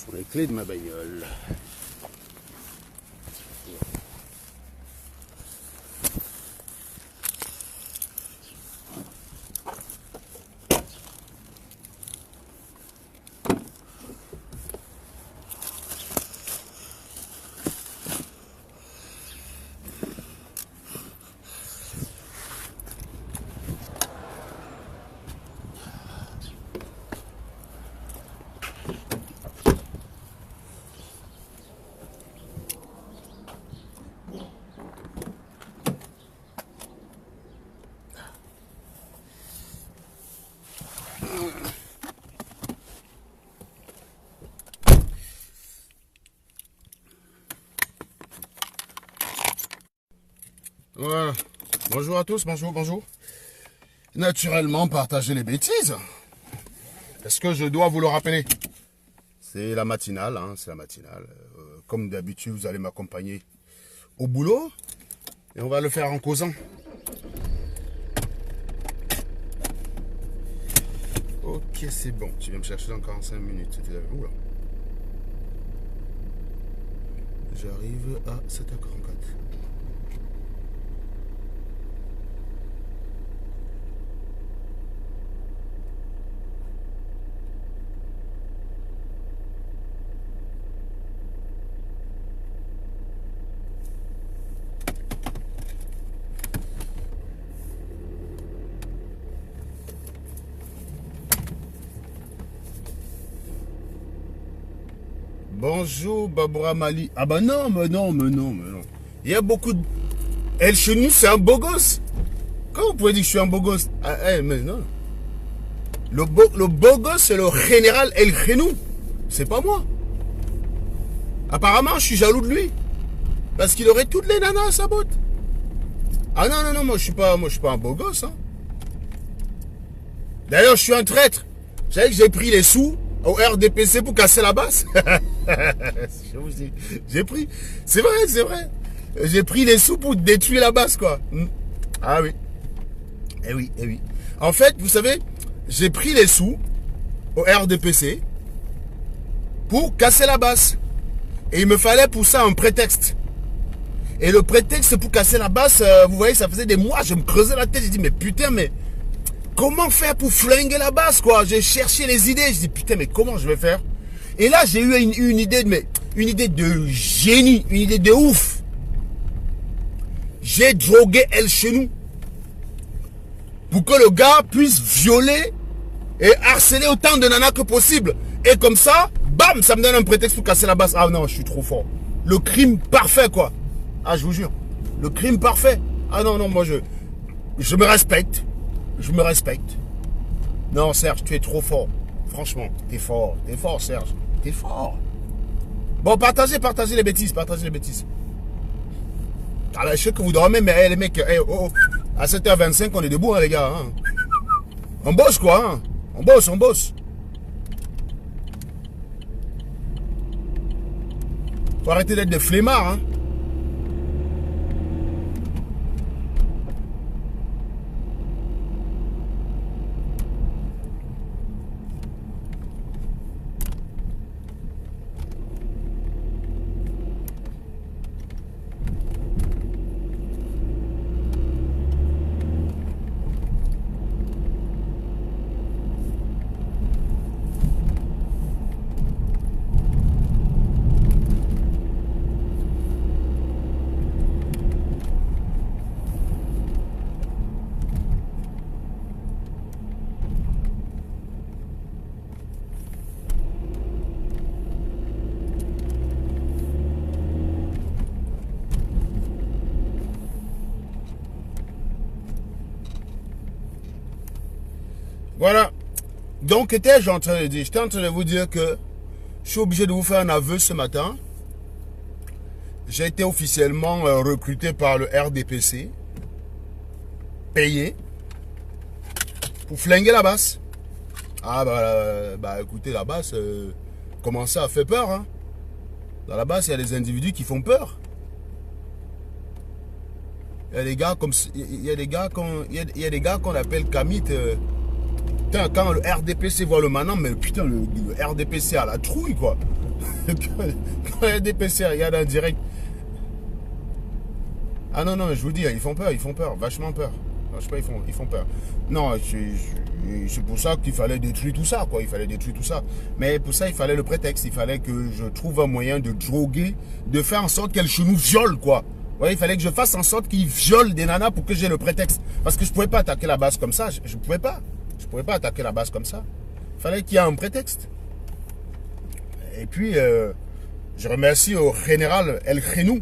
sont les clés de ma bagnole. Voilà. Bonjour à tous, bonjour, bonjour. Naturellement, partagez les bêtises. Est-ce que je dois vous le rappeler? C'est la matinale, hein, c'est la matinale. Comme d'habitude, vous allez m'accompagner au boulot. Et on va le faire en causant. Ok, c'est bon. Tu viens me chercher dans 45 minutes. C'était où là? J'arrive à 7h44. Bonjour Baboura Mali. Ah bah non, mais non, mais non, mais non. Il y a beaucoup de... El Chenou, c'est un beau gosse. Comment vous pouvez dire que je suis un beau gosse? Ah, mais non. Le beau gosse, c'est le général El Chenou. C'est pas moi. Apparemment, je suis jaloux de lui. Parce qu'il aurait toutes les nanas à sa botte. Ah non, non, non, moi je suis pas un beau gosse. Hein. D'ailleurs, je suis un traître. Vous savez que j'ai pris les sous au RDPC pour casser la basse. J'ai pris. C'est vrai, c'est vrai. J'ai pris les sous pour détruire la basse, quoi. Ah oui. Eh oui, eh oui. En fait, vous savez, j'ai pris les sous au RDPC pour casser la basse. Et il me fallait pour ça un prétexte. Et le prétexte pour casser la basse, vous voyez, ça faisait des mois, je me creusais la tête. J'ai dit, mais putain, mais comment faire pour flinguer la basse, quoi? J'ai cherché les idées. Je dis, putain, mais comment je vais faire? Et là, j'ai eu une idée, une idée de génie, une idée de ouf. J'ai drogué El Chenou pour que le gars puisse violer et harceler autant de nanas que possible. Et comme ça, bam, ça me donne un prétexte pour casser la basse. Ah non, je suis trop fort. Le crime parfait, quoi. Ah, je vous jure. Le crime parfait. Ah non, non, moi, je me respecte. Je me respecte. Non, Serge, tu es trop fort. Franchement, t'es fort, Serge. T'es fort. Bon, partagez les bêtises, Ah là, je sais que vous dormez, mais les mecs, à 7h25, on est debout, hein, les gars. Hein. On bosse, quoi. Hein. On bosse. Faut arrêter d'être des flemmards, hein. Voilà. Donc, qu'étais-je en train de dire? J'étais en train de vous dire que je suis obligé de vous faire un aveu ce matin. J'ai été officiellement recruté par le RDPC, payé, pour flinguer la basse. Ah bah écoutez, la basse, comment ça fait peur, hein? Dans la basse, il y a des individus qui font peur. Il y a des gars comme il y a des gars qu'on appelle Kamit. Putain, quand le RDPC voit le manant, mais putain, le RDPC a la trouille, quoi. Quand les DPC regardent en direct. Ah non, non, je vous dis, ils font peur, vachement peur. Je sais pas, ils font peur. Non, c'est pour ça qu'il fallait détruire tout ça, quoi. Il fallait détruire tout ça. Mais pour ça, il fallait le prétexte. Il fallait que je trouve un moyen de droguer, de faire en sorte qu'elle nous viole, quoi. Ouais, il fallait que je fasse en sorte qu'ils violent des nanas pour que j'ai le prétexte. Parce que je pouvais pas attaquer la base comme ça. Je pouvais pas. Je pouvais pas attaquer la base comme ça. Il fallait qu'il y ait un prétexte. Et puis, je remercie au général El Khenou.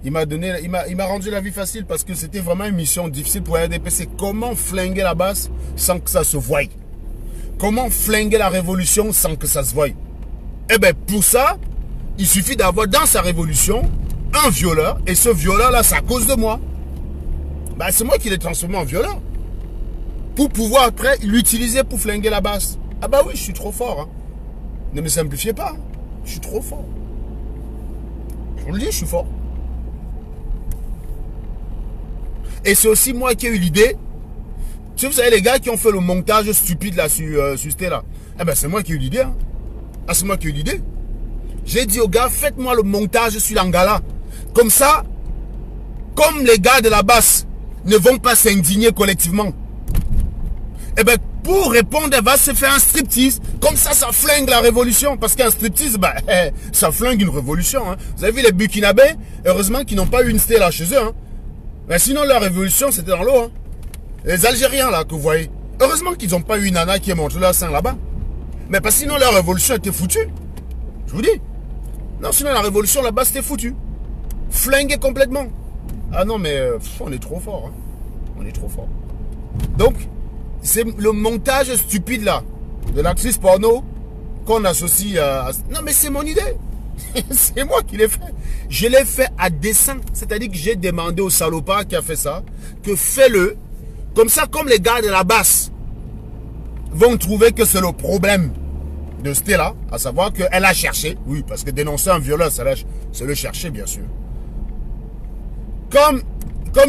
Il m'a rendu la vie facile parce que c'était vraiment une mission difficile pour RDPC. Comment flinguer la base sans que ça se voie? Comment flinguer la révolution sans que ça se voie? Eh bien, pour ça, il suffit d'avoir dans sa révolution un violeur. Et ce violeur-là, c'est à cause de moi. Ben, c'est moi qui l'ai transformé en violeur. Pour pouvoir après l'utiliser pour flinguer la base. Ah bah oui, je suis trop fort. Hein. Ne me simplifiez pas. Hein. Je suis trop fort. Je vous le dis, je suis fort. Et c'est aussi moi qui ai eu l'idée. Vous savez, les gars qui ont fait le montage stupide là sur Stella. Eh ben, c'est moi qui ai eu l'idée. Hein. Ah, c'est moi qui ai eu l'idée. J'ai dit aux gars, faites-moi le montage sur l'Angala. Comme ça, comme les gars de la basse ne vont pas s'indigner collectivement. Eh ben, pour répondre, elle va se faire un striptease. Comme ça, ça flingue la révolution. Parce qu'un striptease, bah, ça flingue une révolution. Hein. Vous avez vu les Burkinabés, heureusement qu'ils n'ont pas eu une Stella chez eux. Hein. Mais sinon, la révolution, c'était dans l'eau. Hein. Les Algériens, là, que vous voyez. Heureusement qu'ils n'ont pas eu une nana qui est montré leur sein là-bas. Mais parce que sinon, la révolution était foutue. Je vous dis. Non, sinon, la révolution là-bas, c'était foutu. Flingué complètement. Ah non, mais on est trop fort. Hein. On est trop fort. Donc, c'est le montage stupide, là, de l'actrice porno qu'on associe à... Non, mais c'est mon idée. C'est moi qui l'ai fait. Je l'ai fait à dessein. C'est-à-dire que j'ai demandé au salopard qui a fait ça que fais-le. Comme ça, comme les gars de la basse vont trouver que c'est le problème de Stella, à savoir qu'elle a cherché. Oui, parce que dénoncer un violeur, c'est le chercher, bien sûr. Comme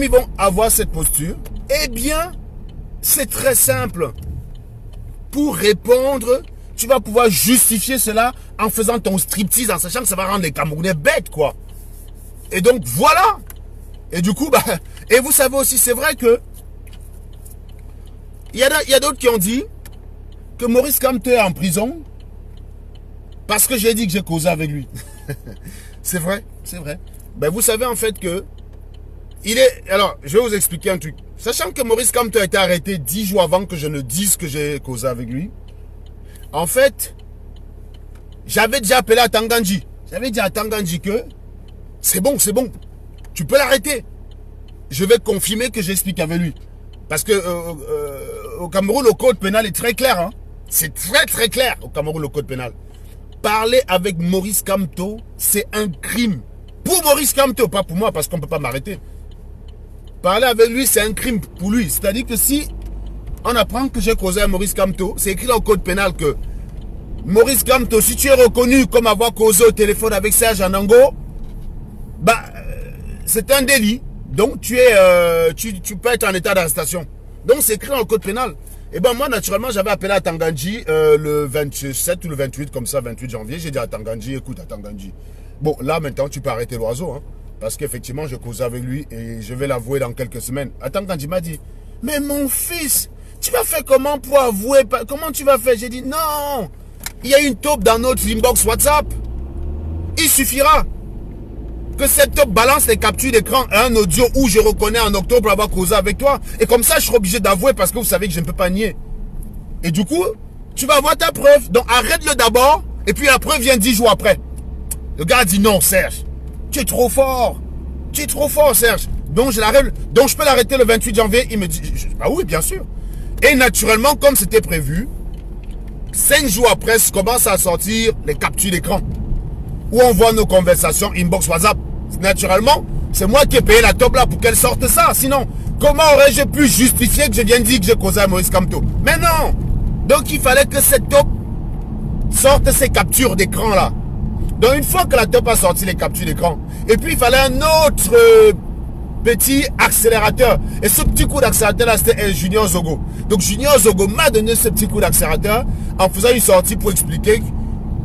ils vont avoir cette posture, eh bien, c'est très simple. Pour répondre, tu vas pouvoir justifier cela en faisant ton striptease, en sachant que ça va rendre les Camerounais bêtes, quoi. Et donc, voilà. Et du coup, bah, et vous savez aussi, c'est vrai que il y a d'autres qui ont dit que Maurice Kamto est en prison parce que j'ai dit que j'ai causé avec lui. C'est vrai, c'est vrai. Ben, vous savez en fait que il est... Alors, je vais vous expliquer un truc. Sachant que Maurice Kamto a été arrêté 10 jours avant que je ne dise que j'ai causé avec lui, en fait, j'avais déjà appelé à Tanganji. J'avais dit à Tanganji que c'est bon, tu peux l'arrêter. Je vais confirmer que j'explique avec lui. Parce que au Cameroun, le code pénal est très clair. Hein. C'est très très clair au Cameroun, le code pénal. Parler avec Maurice Kamto, c'est un crime. Pour Maurice Kamto, pas pour moi, parce qu'on ne peut pas m'arrêter. Parler avec lui, c'est un crime pour lui. C'est-à-dire que si on apprend que j'ai causé à Maurice Kamto, c'est écrit dans le code pénal que Maurice Kamto, si tu es reconnu comme avoir causé au téléphone avec Serge Anango, bah, c'est un délit. Donc tu peux être en état d'arrestation. Donc c'est écrit dans le code pénal. Et ben moi naturellement j'avais appelé à Tanganji le 27 ou le 28 comme ça, 28 janvier. J'ai dit à Tanganji, écoute à Tanganji. Bon là maintenant tu peux arrêter l'oiseau. Hein, parce qu'effectivement je cause avec lui et je vais l'avouer dans quelques semaines. Tanganji m'a dit, mais mon fils, tu vas faire comment pour avouer? Comment tu vas faire? J'ai dit non. Il y a une taupe dans notre inbox WhatsApp. Il suffira que cette top balance les captures d'écran et un audio où je reconnais en octobre avoir causé avec toi. Et comme ça, je serai obligé d'avouer parce que vous savez que je ne peux pas nier. Et du coup, tu vas avoir ta preuve. Donc arrête-le d'abord et puis la preuve vient 10 jours après. Le gars dit non, Serge. Tu es trop fort. Tu es trop fort, Serge. Donc je peux l'arrêter le 28 janvier. Il me dit, bah oui, bien sûr. Et naturellement, comme c'était prévu, 5 jours après, commence à sortir les captures d'écran. Où on voit nos conversations inbox WhatsApp. Naturellement, c'est moi qui ai payé la top là pour qu'elle sorte ça. Sinon, comment aurais-je pu justifier que je viens de dire que j'ai causé à Maurice Kamto? Mais non. Donc il fallait que cette top sorte ces captures d'écran là. Donc une fois que la top a sorti les captures d'écran, et puis il fallait un autre petit accélérateur. Et ce petit coup d'accélérateur là, c'était Junior Zogo. Donc Junior Zogo m'a donné ce petit coup d'accélérateur en faisant une sortie pour expliquer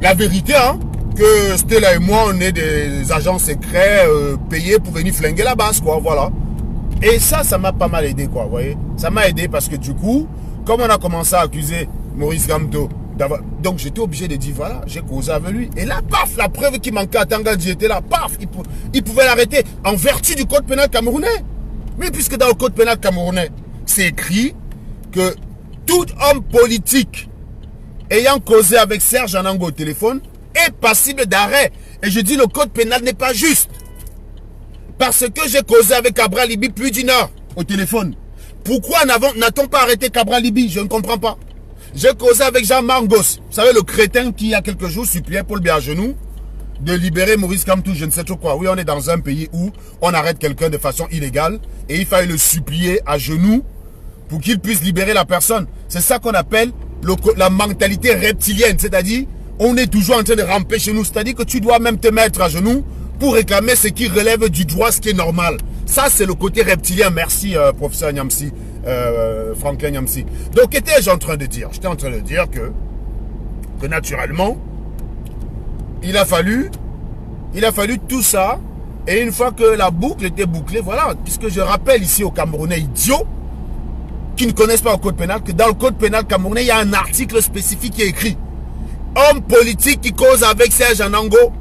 la vérité, hein. que Stella et moi, on est des agents secrets payés pour venir flinguer la base, quoi, voilà. Et ça m'a pas mal aidé, quoi, vous voyez. Ça m'a aidé parce que du coup, comme on a commencé à accuser Maurice Kamto d'avoir... Donc j'étais obligé de dire, voilà, j'ai causé avec lui. Et là, paf, la preuve qui manquait à Tangadji était là, paf, il pouvait l'arrêter en vertu du code pénal camerounais. Mais puisque dans le code pénal camerounais, c'est écrit que tout homme politique ayant causé avec Serge Anango au téléphone est passible d'arrêt. Et je dis, le code pénal n'est pas juste. Parce que j'ai causé avec Cabral Libi plus d'une heure au téléphone. Pourquoi n'a-t-on pas arrêté Cabral Libi? Je ne comprends pas. J'ai causé avec Jean Mangos. Vous savez, le crétin qui, il y a quelques jours, suppliait Paul Biagenoux de libérer Maurice Kamto, je ne sais trop quoi. Oui, on est dans un pays où on arrête quelqu'un de façon illégale et il fallait le supplier à genoux pour qu'il puisse libérer la personne. C'est ça qu'on appelle la mentalité reptilienne. C'est-à-dire, on est toujours en train de ramper chez nous. C'est-à-dire que tu dois même te mettre à genoux pour réclamer ce qui relève du droit, ce qui est normal. Ça, c'est le côté reptilien. Merci, professeur Nyamsi, Franklin Nyamsi. Donc, qu'étais-je en train de dire? J'étais en train de dire que naturellement, il a fallu tout ça. Et une fois que la boucle était bouclée, voilà, puisque je rappelle ici aux Camerounais idiots qui ne connaissent pas le code pénal, que dans le code pénal camerounais, il y a un article spécifique qui est écrit. Homme politique qui cause avec Serge Anango,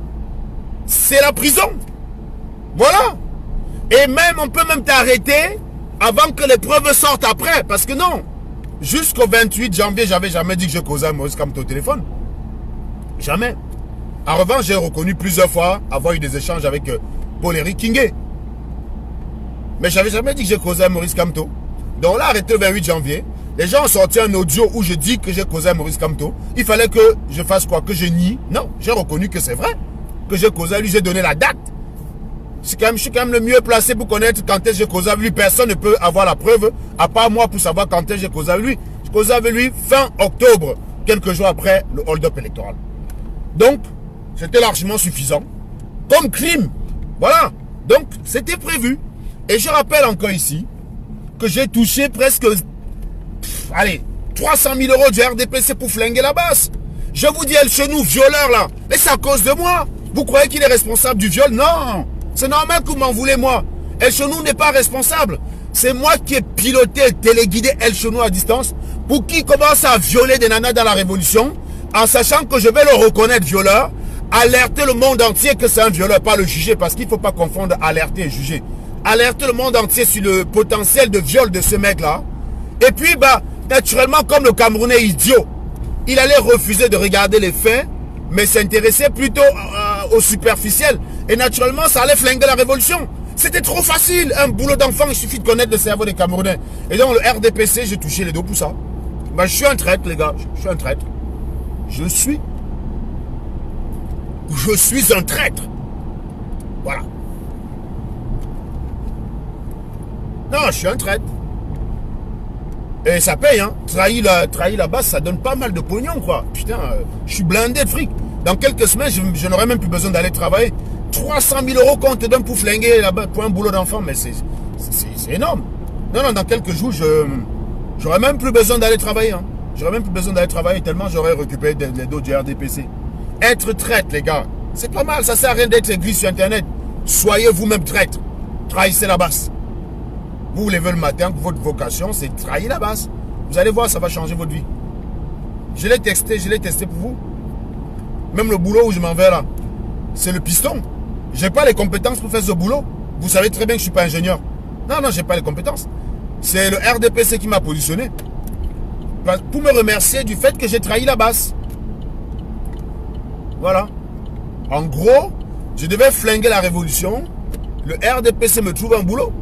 c'est la prison. Voilà. Et même, on peut même t'arrêter avant que les preuves sortent après. Parce que non, jusqu'au 28 janvier, j'avais jamais dit que je causais à Maurice Kamto au téléphone. Jamais. En revanche, j'ai reconnu plusieurs fois avoir eu des échanges avec Paul-Éric Kingé. Mais j'avais jamais dit que j'ai causé à Maurice Kamto. Donc là, arrêté le 28 janvier, les gens ont sorti un audio où je dis que j'ai causé à Maurice Kamto. Il fallait que je fasse quoi? Que je nie? Non, j'ai reconnu que c'est vrai. Que j'ai causé à lui, j'ai donné la date. Je suis quand même le mieux placé pour connaître quand est-ce que j'ai causé avec lui. Personne ne peut avoir la preuve, à part moi, pour savoir quand est-ce que j'ai causé avec lui. J'ai causé avec lui fin octobre, quelques jours après le hold-up électoral. Donc, c'était largement suffisant. Comme crime. Voilà. Donc, c'était prévu. Et je rappelle encore ici que j'ai touché presque, allez, 300 000 € du RDPC pour flinguer la base. Je vous dis, El Chenou, violeur là, mais c'est à cause de moi. Vous croyez qu'il est responsable du viol? Non. C'est normal que vous m'en voulez, moi. El Chenou n'est pas responsable. C'est moi qui ai piloté et téléguidé El Chenou à distance pour qu'il commence à violer des nanas dans la révolution, en sachant que je vais le reconnaître violeur, alerter le monde entier que c'est un violeur, pas le juger, parce qu'il ne faut pas confondre alerter et juger. Alerter le monde entier sur le potentiel de viol de ce mec-là. Et puis, bah, naturellement, comme le Camerounais idiot, il allait refuser de regarder les faits, mais s'intéresser plutôt au superficiel. Et naturellement, ça allait flinguer la révolution. C'était trop facile. Un boulot d'enfant, il suffit de connaître le cerveau des Camerounais. Et donc, le RDPC, j'ai touché les dos pour ça. Bah, je suis un traître, les gars. Je suis un traître. Je suis un traître. Voilà. Non, je suis un traître. Et ça paye, hein. Trahir la base, ça donne pas mal de pognon, quoi. Putain, je suis blindé de fric. Dans quelques semaines, je n'aurai même plus besoin d'aller travailler. 300 000 € qu'on te donne pour flinguer là-bas, pour un boulot d'enfant, mais c'est énorme. Non, dans quelques jours, j'aurai même plus besoin d'aller travailler, hein. J'aurais même plus besoin d'aller travailler tellement j'aurais récupéré les dos du RDPC. Être traître, les gars, c'est pas mal. Ça sert à rien d'être église sur Internet. Soyez vous-même traître. Trahissez la base. Vous vous levez le matin, votre vocation, c'est trahir la base. Vous allez voir, ça va changer votre vie. Je l'ai testé pour vous. Même le boulot où je m'en vais là, c'est le piston. J'ai pas les compétences pour faire ce boulot. Vous savez très bien que je suis pas ingénieur. Non, j'ai pas les compétences. C'est le RDPC qui m'a positionné. Pour me remercier du fait que j'ai trahi la base. Voilà. En gros, je devais flinguer la révolution. Le RDPC me trouve un boulot.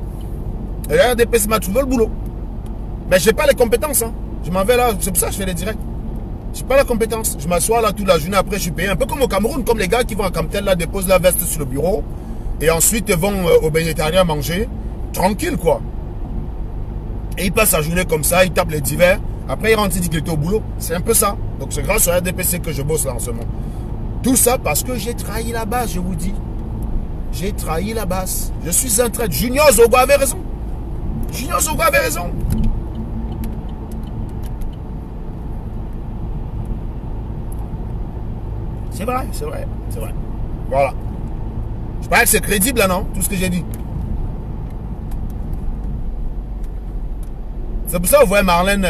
Le RDPC m'a trouvé le boulot. Mais j'ai pas les compétences. Hein. Je m'en vais là, c'est pour ça que je fais les directs. J'ai pas la compétence. Je m'assois là toute la journée, après je suis payé. Un peu comme au Cameroun, comme les gars qui vont à Camtel là, déposent la veste sur le bureau. Et ensuite vont au Bénétaria manger. Tranquille quoi. Et ils passent la journée comme ça, ils tapent les divers. Après ils rentrent, ils disent qu'il était au boulot. C'est un peu ça. Donc c'est grâce au RDPC que je bosse là en ce moment. Tout ça parce que j'ai trahi la base, je vous dis. J'ai trahi la base. Je suis un traître. Junior Zogo avait raison. Junior Zogo avait raison. C'est vrai, c'est vrai, c'est vrai. Voilà. Je parie que c'est crédible là, non? Tout ce que j'ai dit. C'est pour ça que vous voyez Marlène...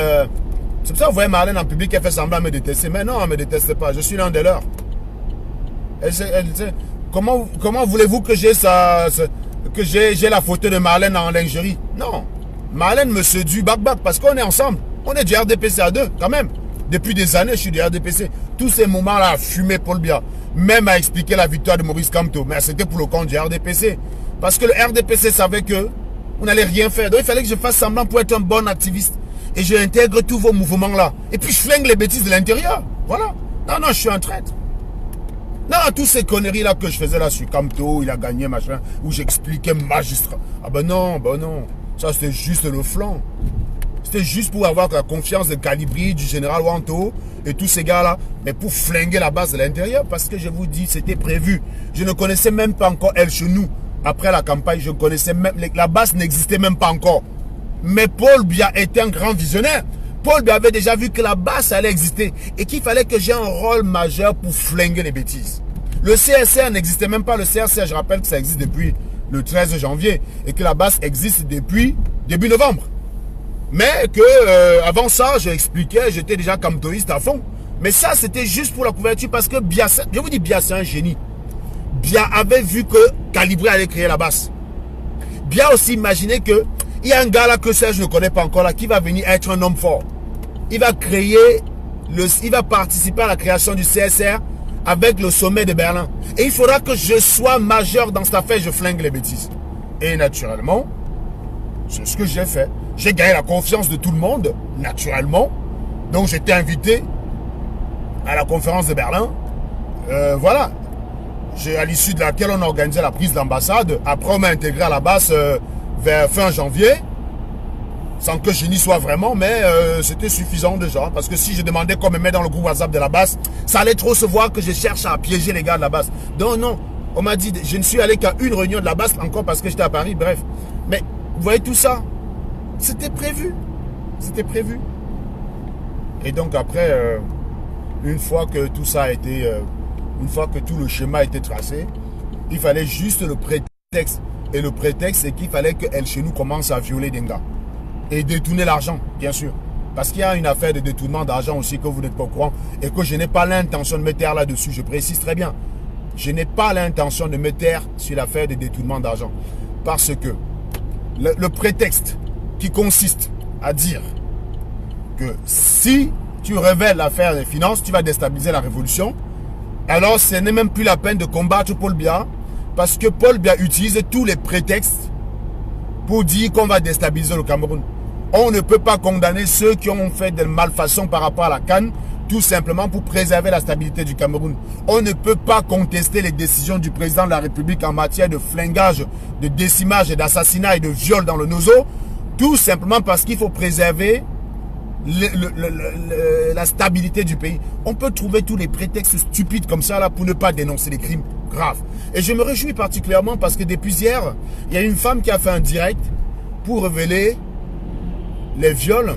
c'est pour ça que vous voyez Marlène en public, elle fait semblant de me détester. Mais non, elle ne me déteste pas. Je suis l'un des leurs. Comment voulez-vous que j'ai la photo de Marlène en lingerie? Non. Marlène me séduit bac parce qu'on est ensemble. On est du RDPC à deux, quand même. Depuis des années, je suis du RDPC. Tous ces moments-là à fumer Paul Biya. Même à expliquer la victoire de Maurice Kamto. Mais c'était pour le compte du RDPC. Parce que le RDPC savait que on n'allait rien faire. Donc il fallait que je fasse semblant pour être un bon activiste. Et je intègre tous vos mouvements-là. Et puis je flingue les bêtises de l'intérieur. Voilà. Non, je suis un traître. Non, toutes ces conneries-là que je faisais là sur Kamto, il a gagné, machin, où j'expliquais magistrat. Ah ben non. Ça, c'était juste le flanc. C'était juste pour avoir la confiance de Calibri, du général Wanto et tous ces gars-là. Mais pour flinguer la base de l'intérieur, parce que je vous dis, c'était prévu. Je ne connaissais même pas encore El Chenou. Après la campagne, je connaissais même... La base n'existait même pas encore. Mais Paul Biya était un grand visionnaire. Paul Biya avait déjà vu que la base allait exister et qu'il fallait que j'ai un rôle majeur pour flinguer les bêtises. Le CSR n'existait même pas. Le CSR, je rappelle que ça existe depuis le 13 janvier et que la base existe depuis début novembre. Mais que avant ça, je expliquais, j'étais déjà kamtoïste à fond. Mais ça, c'était juste pour la couverture parce que Biya, je vous dis, Biya, c'est un génie. Biya avait vu que Calibri allait créer la base. Biya aussi imaginé que il y a un gars là que Serge ne connaît pas encore là qui va venir être un homme fort. Il va participer à la création du CSR avec le sommet de Berlin. Et il faudra que je sois majeur dans cette affaire, je flingue les bêtises. Et naturellement, c'est ce que j'ai fait. J'ai gagné la confiance de tout le monde, naturellement. Donc j'étais invité à la conférence de Berlin. Voilà. À l'issue de laquelle on a organisé la prise d'ambassade. Après, on m'a intégré à la base vers fin janvier. Sans que je n'y sois vraiment, mais c'était suffisant déjà. Parce que si je demandais qu'on me mette dans le groupe WhatsApp de la base, ça allait trop se voir que je cherche à piéger les gars de la base. Donc non, on m'a dit, je ne suis allé qu'à une réunion de la base, encore parce que j'étais à Paris, bref. Mais vous voyez tout ça, c'était prévu. C'était prévu. Et donc après, une fois que tout ça a été... une fois que tout le schéma a été tracé, il fallait juste le prétexte. Et le prétexte, c'est qu'il fallait que El Chenou commence à violer des gars. Et détourner l'argent, bien sûr. Parce qu'il y a une affaire de détournement d'argent aussi que vous n'êtes pas au courant. Et que je n'ai pas l'intention de me taire là-dessus. Je précise très bien. Je n'ai pas l'intention de me taire sur l'affaire de détournement d'argent. Parce que le prétexte qui consiste à dire que si tu révèles l'affaire des finances, tu vas déstabiliser la révolution. Alors, ce n'est même plus la peine de combattre Paul Biya parce que Paul Biya utilise tous les prétextes pour dire qu'on va déstabiliser le Cameroun. On ne peut pas condamner ceux qui ont fait des malfaçons par rapport à la CAN tout simplement pour préserver la stabilité du Cameroun. On ne peut pas contester les décisions du président de la République en matière de flingage, de décimage, d'assassinat et de viol dans le Nozo tout simplement parce qu'il faut préserver la stabilité du pays. On peut trouver tous les prétextes stupides comme ça là pour ne pas dénoncer les crimes graves. Et je me réjouis particulièrement parce que depuis hier, il y a une femme qui a fait un direct pour révéler les viols.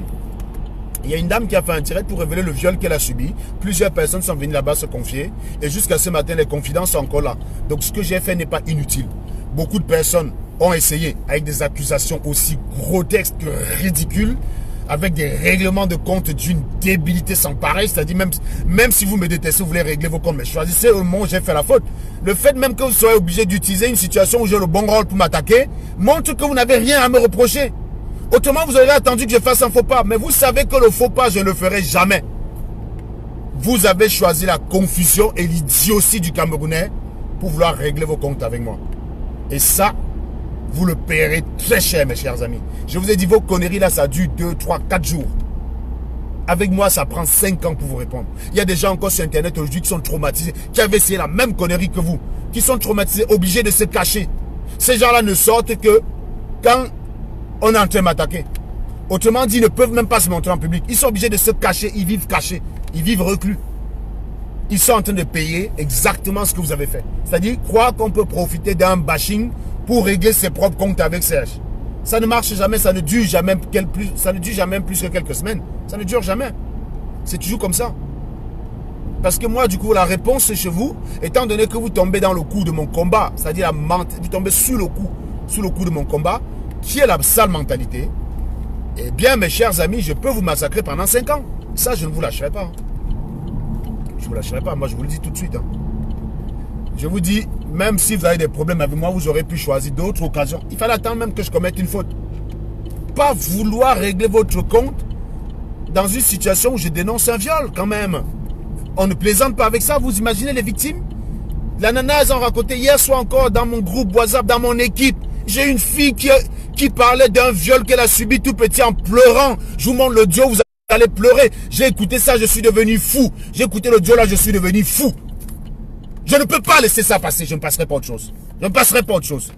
Il y a une dame qui a fait un direct pour révéler le viol qu'elle a subi. Plusieurs personnes sont venues là-bas se confier. Et jusqu'à ce matin, les confidences sont encore là. Donc ce que j'ai fait n'est pas inutile. Beaucoup de personnes ont essayé avec des accusations aussi grotesques que ridicules, avec des règlements de compte d'une débilité sans pareil. C'est-à-dire même si vous me détestez, vous voulez régler vos comptes, mais choisissez au moment où j'ai fait la faute. Le fait même que vous soyez obligé d'utiliser une situation où j'ai le bon rôle pour m'attaquer, montre que vous n'avez rien à me reprocher. Autrement, vous aurez attendu que je fasse un faux pas. Mais vous savez que le faux pas, je ne le ferai jamais. Vous avez choisi la confusion et l'idiotie du Camerounais pour vouloir régler vos comptes avec moi. Et ça, vous le paierez très cher, mes chers amis. Je vous ai dit, vos conneries là, ça dure 2, 3, 4 jours. Avec moi, ça prend 5 ans pour vous répondre. Il y a des gens encore sur Internet aujourd'hui qui sont traumatisés, qui avaient essayé la même connerie que vous, qui sont traumatisés, obligés de se cacher. Ces gens-là ne sortent que quand on est en train de m'attaquer. Autrement dit, ils ne peuvent même pas se montrer en public. Ils sont obligés de se cacher, ils vivent cachés, ils vivent reclus. Ils sont en train de payer exactement ce que vous avez fait. C'est-à-dire, croire qu'on peut profiter d'un bashing pour régler ses propres comptes avec Serge. Ça ne marche jamais, ça ne dure jamais plus que quelques semaines. Ça ne dure jamais. C'est toujours comme ça. parce que moi, du coup, la réponse chez vous, étant donné que vous tombez dans le coup de mon combat, c'est-à-dire vous tombez sous le coup de mon combat, qui est la sale mentalité, eh bien, mes chers amis, je peux vous massacrer pendant 5 ans. Ça, je ne vous lâcherai pas. Je ne vous lâcherai pas. Moi, je vous le dis tout de suite. Je vous dis, même si vous avez des problèmes avec moi, vous aurez pu choisir d'autres occasions. Il fallait attendre même que je commette une faute. Pas vouloir régler votre compte dans une situation où je dénonce un viol, quand même. On ne plaisante pas avec ça. Vous imaginez les victimes? La nana, elles ont raconté hier soir encore dans mon groupe WhatsApp, dans mon équipe. J'ai une fille qui parlait d'un viol qu'elle a subi tout petit en pleurant. Je vous montre l'audio, vous allez pleurer. J'ai écouté ça, je suis devenu fou. J'ai écouté l'audio là, je suis devenu fou. Je ne peux pas laisser ça passer, je ne passerai pas autre chose. Je ne passerai pas autre chose.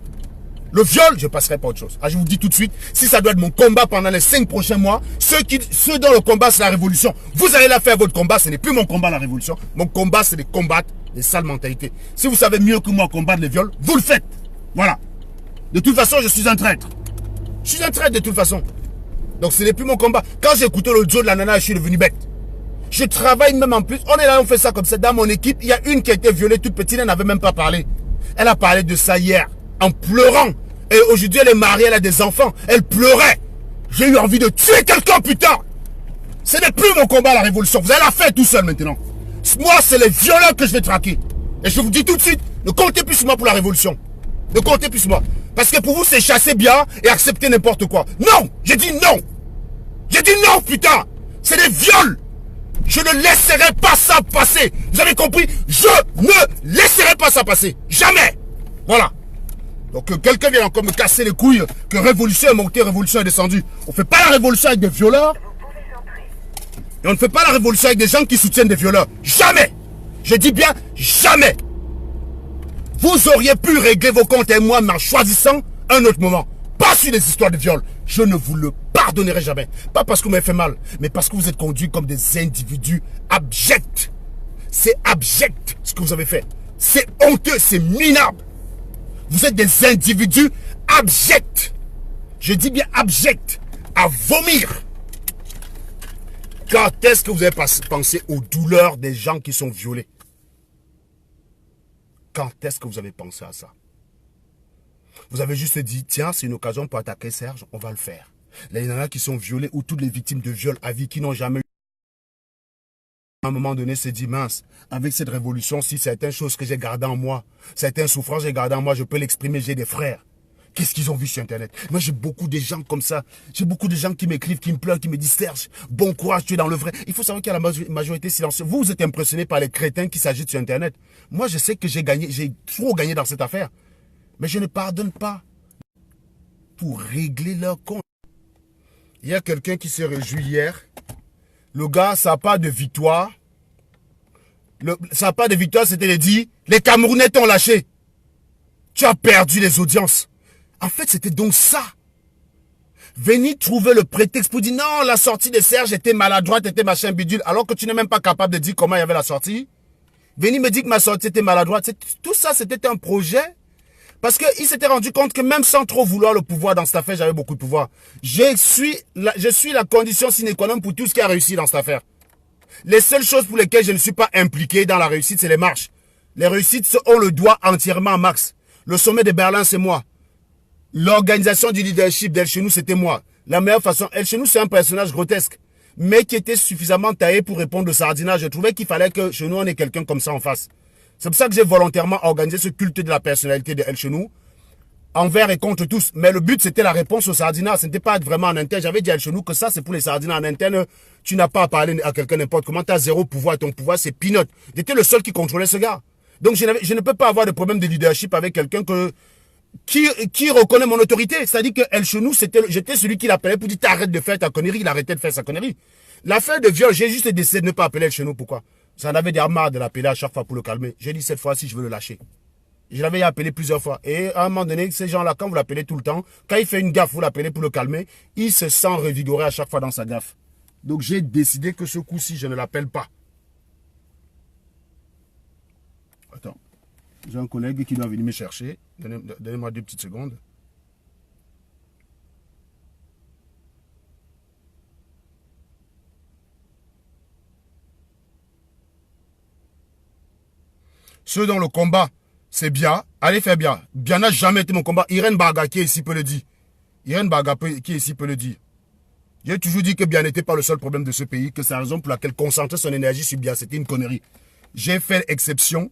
Le viol, je ne passerai pas autre chose. Ah, je vous dis tout de suite, si ça doit être mon combat pendant les 5 prochains mois, ceux dont le combat c'est la révolution, vous allez la faire votre combat, ce n'est plus mon combat la révolution. Mon combat c'est de combattre les sales mentalités. Si vous savez mieux que moi combattre les viols, vous le faites. Voilà. De toute façon, je suis un traître. Je suis un traître de toute façon. Donc ce n'est plus mon combat. Quand j'ai écouté l'audio de la nana, je suis devenu bête. Je travaille même en plus. On est là, on fait ça comme ça. Dans mon équipe, il y a une qui a été violée toute petite. Elle n'avait même pas parlé. Elle a parlé de ça hier. En pleurant. Et aujourd'hui, elle est mariée, elle a des enfants. Elle pleurait. J'ai eu envie de tuer quelqu'un, putain. Ce n'est plus mon combat, la révolution. Vous allez la faire tout seul maintenant. Moi, c'est les violeurs que je vais traquer. Et je vous dis tout de suite, ne comptez plus sur moi pour la révolution. Ne comptez plus sur moi. Parce que pour vous, c'est chasser bien et accepter n'importe quoi. Non. J'ai dit non. J'ai dit non, putain. C'est des viols. Je ne laisserai pas ça passer. Vous avez compris? Je ne laisserai pas ça passer. Jamais. Voilà. Donc quelqu'un vient encore me casser les couilles que révolution est montée, révolution est descendue. On ne fait pas la révolution avec des violeurs. Et on ne fait pas la révolution avec des gens qui soutiennent des violeurs. Jamais. Je dis bien jamais. Vous auriez pu régler vos comptes avec moi, mais en choisissant un autre moment. Pas sur les histoires de viol. Je ne vous le pardonnerai jamais. Pas parce que vous m'avez fait mal, mais parce que vous êtes conduits comme des individus abjects. C'est abject ce que vous avez fait. C'est honteux, c'est minable. Vous êtes des individus abjects. Je dis bien abjects. À vomir. Quand est-ce que vous avez pensé aux douleurs des gens qui sont violés? Quand est-ce que vous avez pensé à ça? Vous avez juste dit, tiens, c'est une occasion pour attaquer Serge, on va le faire. Là, il y en a qui sont violés ou toutes les victimes de viol à vie qui n'ont jamais eu. À un moment donné, c'est dit, mince, avec cette révolution, si certaines choses que j'ai gardées en moi, certaines souffrances que j'ai gardées en moi, je peux l'exprimer, j'ai des frères. Qu'est-ce qu'ils ont vu sur Internet? Moi, j'ai beaucoup de gens comme ça. J'ai beaucoup de gens qui m'écrivent, qui me pleurent, qui me disent, Serge, bon courage, tu es dans le vrai. Il faut savoir qu'il y a la majorité silencieuse. Vous êtes impressionné par les crétins qui s'agitent sur Internet. Moi, je sais que j'ai gagné, j'ai trop gagné dans cette affaire. Mais je ne pardonne pas pour régler leur compte. Il y a quelqu'un qui s'est réjoui hier. Le gars, ça n'a pas de victoire. Ça n'a pas de victoire, c'était de dire, les Camerounais t'ont lâché. Tu as perdu les audiences. En fait, c'était donc ça. Venir trouver le prétexte pour dire, non, la sortie de Serge était maladroite, était machin bidule, alors que tu n'es même pas capable de dire comment il y avait la sortie. Venir me dire que ma sortie était maladroite. Tout ça, c'était un projet. Parce qu'il s'était rendu compte que même sans trop vouloir le pouvoir dans cette affaire, j'avais beaucoup de pouvoir. Je suis la condition sine qua non pour tout ce qui a réussi dans cette affaire. Les seules choses pour lesquelles je ne suis pas impliqué dans la réussite, c'est les marches. Les réussites, on le doit entièrement à Max. Le sommet de Berlin, c'est moi. L'organisation du leadership d'El Chenou, c'était moi. La meilleure façon, El Chenou, c'est un personnage grotesque, mais qui était suffisamment taillé pour répondre au sardinage. Je trouvais qu'il fallait que chez nous, on ait quelqu'un comme ça en face. C'est pour ça que j'ai volontairement organisé ce culte de la personnalité de El Chenou, envers et contre tous. Mais le but, c'était la réponse au sardinage. Ce n'était pas vraiment en interne. J'avais dit à El Chenou que ça, c'est pour les sardines en interne. Tu n'as pas à parler à quelqu'un n'importe comment. Tu as zéro pouvoir. Ton pouvoir, c'est peanut. J'étais le seul qui contrôlait ce gars. Donc, je ne peux pas avoir de problème de leadership avec quelqu'un qui reconnaît mon autorité. C'est-à-dire que El Chenou, j'étais celui qui l'appelait pour dire, t'arrêtes de faire ta connerie. Il arrêtait de faire sa connerie. L'affaire de viol, j'ai juste décidé de ne pas appeler El Chenou. Pourquoi? J'en avais déjà marre de l'appeler à chaque fois pour le calmer. J'ai dit cette fois-ci, je veux le lâcher. Je l'avais appelé plusieurs fois. Et à un moment donné, ces gens-là, quand vous l'appelez tout le temps, quand il fait une gaffe, vous l'appelez pour le calmer, il se sent revigoré à chaque fois dans sa gaffe. Donc j'ai décidé que ce coup-ci, je ne l'appelle pas. Attends. J'ai un collègue qui doit venir me chercher. Donnez-moi 2 petites secondes. Ceux dont le combat, c'est bien, allez faire bien. Bien n'a jamais été mon combat. Irène Baga qui est ici peut le dire. Irène Baga qui est ici peut le dire. J'ai toujours dit que bien n'était pas le seul problème de ce pays, que c'est la raison pour laquelle concentrer son énergie sur bien, c'était une connerie. J'ai fait exception.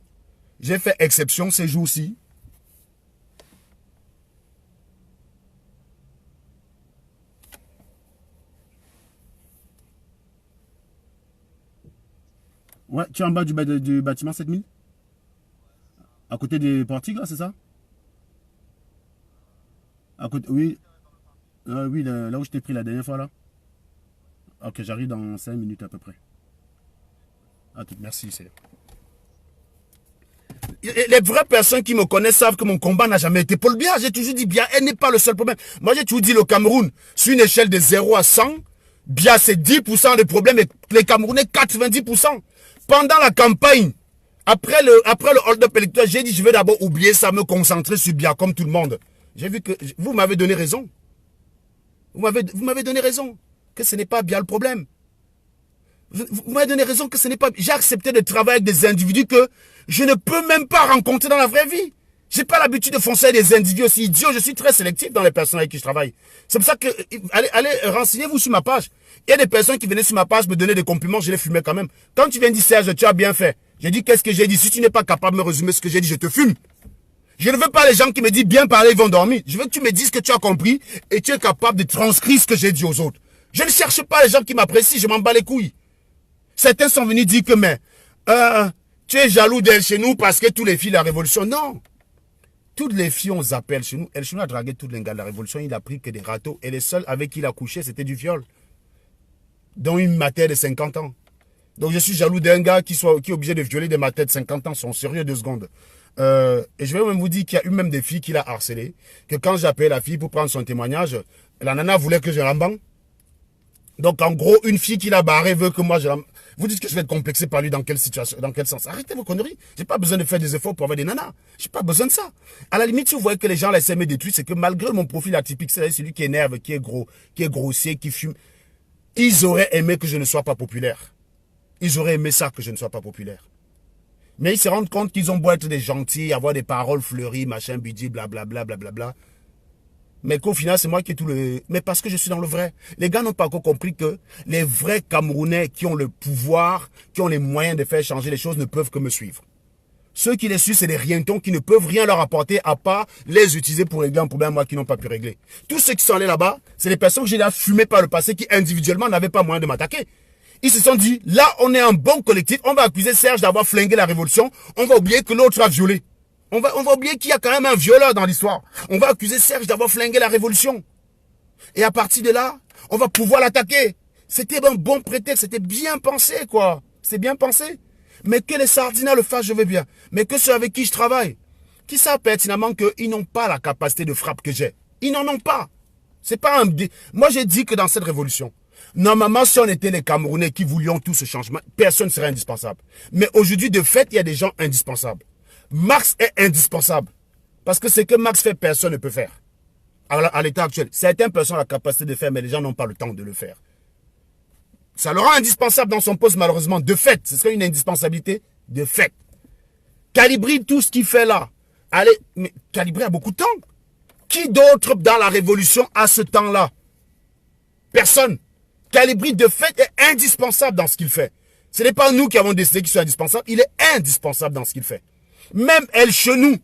J'ai fait exception ces jours-ci. Ouais, tu es en bas du bâtiment 7000? À côté des portiques, là, c'est ça? À côté, oui. Oui, là où je t'ai pris la dernière fois, là. Ok, j'arrive dans 5 minutes à peu près. À tout, merci, c'est... Les vraies personnes qui me connaissent savent que mon combat n'a jamais été Paul Biya. J'ai toujours dit Biya, elle n'est pas le seul problème. Moi, j'ai toujours dit le Cameroun, sur une échelle de 0 à 100, Biya, c'est 10% des problèmes et les Camerounais, 90%. Pendant la campagne, après le hold-up électoral, j'ai dit je vais d'abord oublier ça, me concentrer sur Biya comme tout le monde. J'ai vu que vous m'avez donné raison. Vous m'avez donné raison que ce n'est pas Biya le problème. Vous m'avez donné raison que ce n'est pas... J'ai accepté de travailler avec des individus que je ne peux même pas rencontrer dans la vraie vie. J'ai pas l'habitude de foncer avec des individus aussi idiots. Je suis très sélectif dans les personnes avec qui je travaille. C'est pour ça que... Allez renseignez-vous sur ma page. Il y a des personnes qui venaient sur ma page me donner des compliments, je les fumais quand même. Quand tu viens dire Serge, tu as bien fait. J'ai dit qu'est-ce que j'ai dit. Si tu n'es pas capable de me résumer ce que j'ai dit, je te fume. Je ne veux pas les gens qui me disent bien parler, ils vont dormir. Je veux que tu me dises que tu as compris et tu es capable de transcrire ce que j'ai dit aux autres. Je ne cherche pas les gens qui m'apprécient, je m'en bats les couilles. Certains sont venus dire que, mais, tu es jaloux d'elle chez nous parce que tous les filles de la révolution. Non. Toutes les filles, on s'appelle chez nous. Elle chez nous a dragué tous les gars de la révolution. Il a pris que des râteaux. Et les seuls avec qui il a couché, c'était du viol. Dont une matière de 50 ans. Donc je suis jaloux d'un gars qui est obligé de violer des matères de 50 ans. Sont sérieux 2 secondes. Et je vais même vous dire qu'il y a eu même des filles qui l'a harcelé. Que quand j'ai appelé la fille pour prendre son témoignage, la nana voulait que je l'embanque. Donc, en gros, une fille qui l'a barré veut que moi je la... Vous dites que je vais être complexé par lui dans quelle situation, dans quel sens? Arrêtez vos conneries. J'ai pas besoin de faire des efforts pour avoir des nanas. J'ai pas besoin de ça. À la limite, si vous voyez que les gens laissent me détruire, c'est que malgré mon profil atypique, c'est celui qui énerve, qui est gros, qui est grossier, qui fume. Ils auraient aimé que je ne sois pas populaire. Ils auraient aimé ça, que je ne sois pas populaire. Mais ils se rendent compte qu'ils ont beau être des gentils, avoir des paroles fleuries, machin, bidji, blablabla, blablabla. Mais qu'au final, c'est moi qui ai tout le... Mais parce que je suis dans le vrai. Les gars n'ont pas encore compris que les vrais Camerounais qui ont le pouvoir, qui ont les moyens de faire changer les choses, ne peuvent que me suivre. Ceux qui les suivent, c'est des rientons qui ne peuvent rien leur apporter à part les utiliser pour régler un problème, moi, qui n'ont pas pu régler. Tous ceux qui sont allés là-bas, c'est des personnes que j'ai déjà fumées par le passé qui, individuellement, n'avaient pas moyen de m'attaquer. Ils se sont dit, là, on est un bon collectif, on va accuser Serge d'avoir flingué la révolution, on va oublier que l'autre a violé. On va oublier qu'il y a quand même un violeur dans l'histoire. On va accuser Serge d'avoir flingué la révolution. Et à partir de là, on va pouvoir l'attaquer. C'était un bon prétexte, c'était bien pensé, quoi. C'est bien pensé. Mais que les sardinats le fassent, je veux bien. Mais que ceux avec qui je travaille, qui savent pertinemment qu'ils n'ont pas la capacité de frappe que j'ai. Ils n'en ont pas. C'est pas un... Moi, j'ai dit que dans cette révolution, normalement, si on était les Camerounais qui voulions tout ce changement, personne ne serait indispensable. Mais aujourd'hui, de fait, il y a des gens indispensables. Max est indispensable. Parce que ce que Max fait, personne ne peut faire. À l'état actuel. Certaines personnes ont la capacité de faire, mais les gens n'ont pas le temps de le faire. Ça le rend indispensable dans son poste, malheureusement. De fait, ce serait une indispensabilité de fait. Calibri, tout ce qu'il fait là. Allez, mais Calibri a beaucoup de temps. Qui d'autre dans la révolution a ce temps-là? Personne. Calibri, de fait, est indispensable dans ce qu'il fait. Ce n'est pas nous qui avons décidé qu'il soit indispensable. Il est indispensable dans ce qu'il fait. Même El Chenou,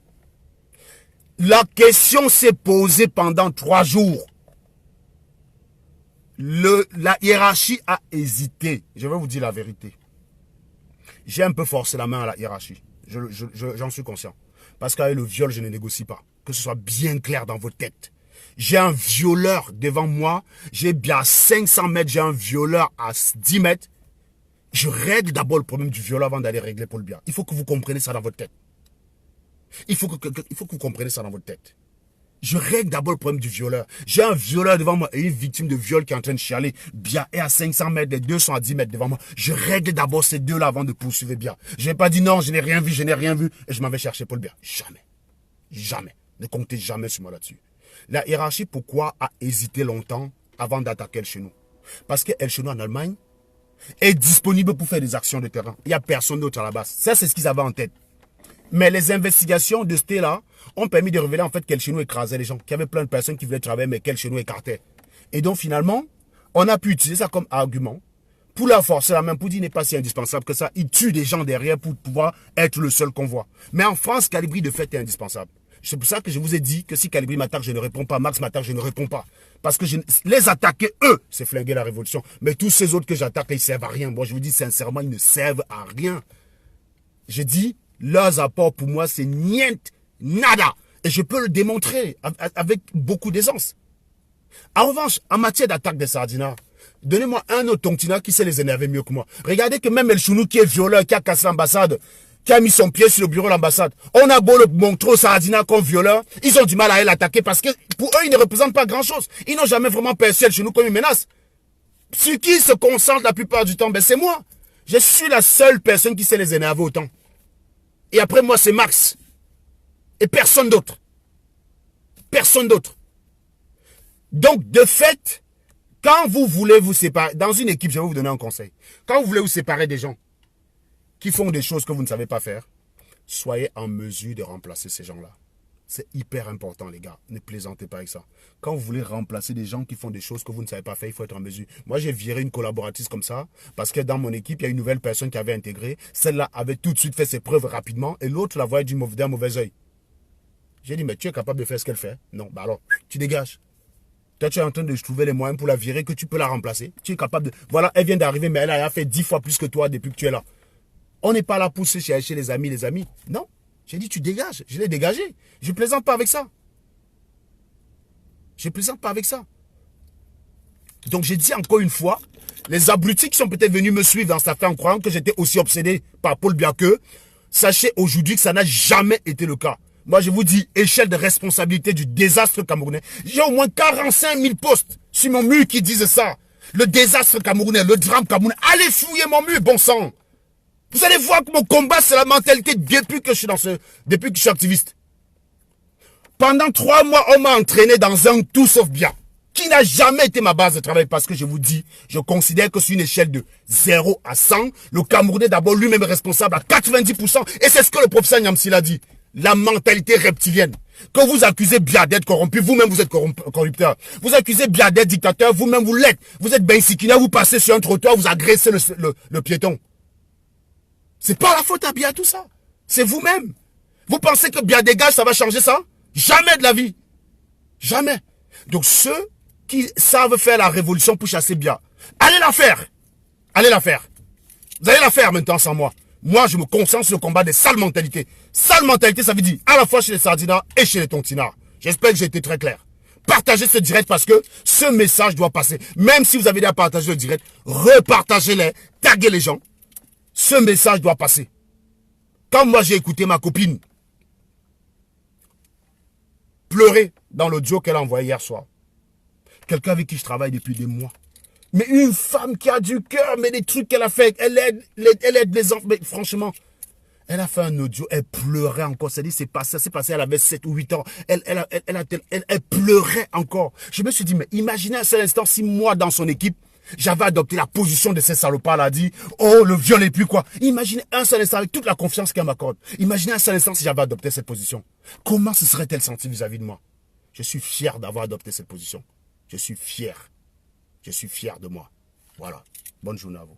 la question s'est posée pendant 3 jours. La hiérarchie a hésité. Je vais vous dire la vérité. J'ai un peu forcé la main à la hiérarchie. J'en suis conscient. Parce qu'avec le viol, je ne négocie pas. Que ce soit bien clair dans vos têtes. J'ai un violeur devant moi. J'ai bien à 500 mètres, j'ai un violeur à 10 mètres. Je règle d'abord le problème du violeur avant d'aller régler Paul Biya. Il faut que vous compreniez ça dans votre tête. Il faut que vous compreniez ça dans votre tête. Je règle d'abord le problème du violeur. J'ai un violeur devant moi et une victime de viol qui est en train de chialer. Biya est à 500 mètres, les deux sont à 10 mètres devant moi. Je règle d'abord ces deux-là avant de poursuivre Biya. Je n'ai pas dit non, je n'ai rien vu et je m'en vais chercher Paul Biya. Jamais. Jamais. Ne comptez jamais sur moi là-dessus. La hiérarchie, pourquoi a hésité longtemps avant d'attaquer El Chenou? Parce que El Chenou en Allemagne est disponible pour faire des actions de terrain. Il n'y a personne d'autre à la base. Ça, c'est ce qu'ils avaient en tête. Mais les investigations de Stella ont permis de révéler en fait qu'El Chenou écrasait les gens, qu'il y avait plein de personnes qui voulaient travailler, mais qu'El Chenou écartait. Et donc finalement, on a pu utiliser ça comme argument pour leur forcer la main, pour dire n'est pas si indispensable que ça. Il tue des gens derrière pour pouvoir être le seul qu'on voit. Mais en France, Calibri de fait est indispensable. C'est pour ça que je vous ai dit que si Calibri m'attaque, je ne réponds pas. Max m'attaque, je ne réponds pas. Parce que les attaquer, eux, c'est flinguer la révolution. Mais tous ces autres que j'attaque, ils ne servent à rien. Moi, je vous dis sincèrement, ils ne servent à rien. Je dis, leurs apports pour moi, c'est nient, nada. Et je peux le démontrer avec beaucoup d'aisance. En revanche, en matière d'attaque des sardinats, donnez-moi un autre tontina qui sait les énerver mieux que moi. Regardez que même El Chenou qui est violeur, qui a cassé l'ambassade, qui a mis son pied sur le bureau de l'ambassade. On a beau le montrer aux sardinats comme violeur, ils ont du mal à l'attaquer parce que pour eux, ils ne représentent pas grand-chose. Ils n'ont jamais vraiment perçu El Chenou comme une menace. Sur qui se concentre la plupart du temps, ben c'est moi. Je suis la seule personne qui sait les énerver autant. Et après moi, c'est Max. Et personne d'autre. Personne d'autre. Donc, de fait, quand vous voulez vous séparer, dans une équipe, je vais vous donner un conseil. Quand vous voulez vous séparer des gens qui font des choses que vous ne savez pas faire, soyez en mesure de remplacer ces gens-là. C'est hyper important, les gars. Ne plaisantez pas avec ça. Quand vous voulez remplacer des gens qui font des choses que vous ne savez pas faire, il faut être en mesure. Moi, j'ai viré une collaboratrice comme ça, parce que dans mon équipe, il y a une nouvelle personne qui avait intégré. Celle-là avait tout de suite fait ses preuves rapidement, et l'autre la voyait d'un mauvais œil. J'ai dit, mais tu es capable de faire ce qu'elle fait? Non, bah alors, tu dégages. Toi, tu es en train de trouver les moyens pour la virer, que tu peux la remplacer. Tu es capable de... Voilà, elle vient d'arriver, mais elle a fait 10 fois plus que toi depuis que tu es là. On n'est pas là pour se chercher les amis. Non. J'ai dit, tu dégages. Je l'ai dégagé. Je ne plaisante pas avec ça. Je ne plaisante pas avec ça. Donc, j'ai dit encore une fois, les abrutis qui sont peut-être venus me suivre dans cette affaire en croyant que j'étais aussi obsédé par Paul Biaqueux, sachez aujourd'hui que ça n'a jamais été le cas. Moi, je vous dis, échelle de responsabilité du désastre camerounais. J'ai au moins 45 000 posts sur mon mur qui disent ça. Le désastre camerounais, le drame camerounais. Allez fouiller mon mur, bon sang. Vous allez voir que mon combat, c'est la mentalité depuis que je suis activiste. Pendant 3 mois, on m'a entraîné dans un tout sauf bien, qui n'a jamais été ma base de travail, parce que je vous dis, je considère que sur une échelle de 0 à 100, le Camerounais d'abord lui-même est responsable à 90%, et c'est ce que le professeur Nyamsil a dit. La mentalité reptilienne. Que vous accusez Biya d'être corrompu, vous-même vous êtes corrupteur. Vous accusez Biya d'être dictateur, vous-même vous l'êtes. Vous êtes Ben Sikina, vous passez sur un trottoir, vous agressez le piéton. C'est pas la faute à Biya tout ça. C'est vous-même. Vous pensez que Biya dégage, ça va changer ça? Jamais de la vie. Jamais. Donc ceux qui savent faire la révolution pour chasser Biya, allez la faire. Allez la faire. Vous allez la faire maintenant sans moi. Moi, je me concentre sur le combat des sales mentalités. Sale mentalité, ça veut dire à la fois chez les sardinats et chez les tontinards. J'espère que j'ai été très clair. Partagez ce direct parce que ce message doit passer. Même si vous avez déjà partagé le direct, repartagez-les, taguez les gens. Ce message doit passer. Quand moi j'ai écouté ma copine pleurer dans l'audio qu'elle a envoyé hier soir, quelqu'un avec qui je travaille depuis des mois, mais une femme qui a du cœur, mais les trucs qu'elle a fait, elle aide les enfants. Mais franchement, elle a fait un audio, elle pleurait encore. Ça s'est passé, elle avait 7 ou 8 ans. Elle pleurait encore. Je me suis dit, mais imaginez un seul instant si moi, dans son équipe, j'avais adopté la position de ces salopards là, dit, oh, le viol et puis quoi. Imaginez un seul instant avec toute la confiance qu'elle m'accorde. Imaginez un seul instant si j'avais adopté cette position. Comment se serait-elle sentie vis-à-vis de moi? Je suis fier d'avoir adopté cette position. Je suis fier. Je suis fier de moi. Voilà. Bonne journée à vous.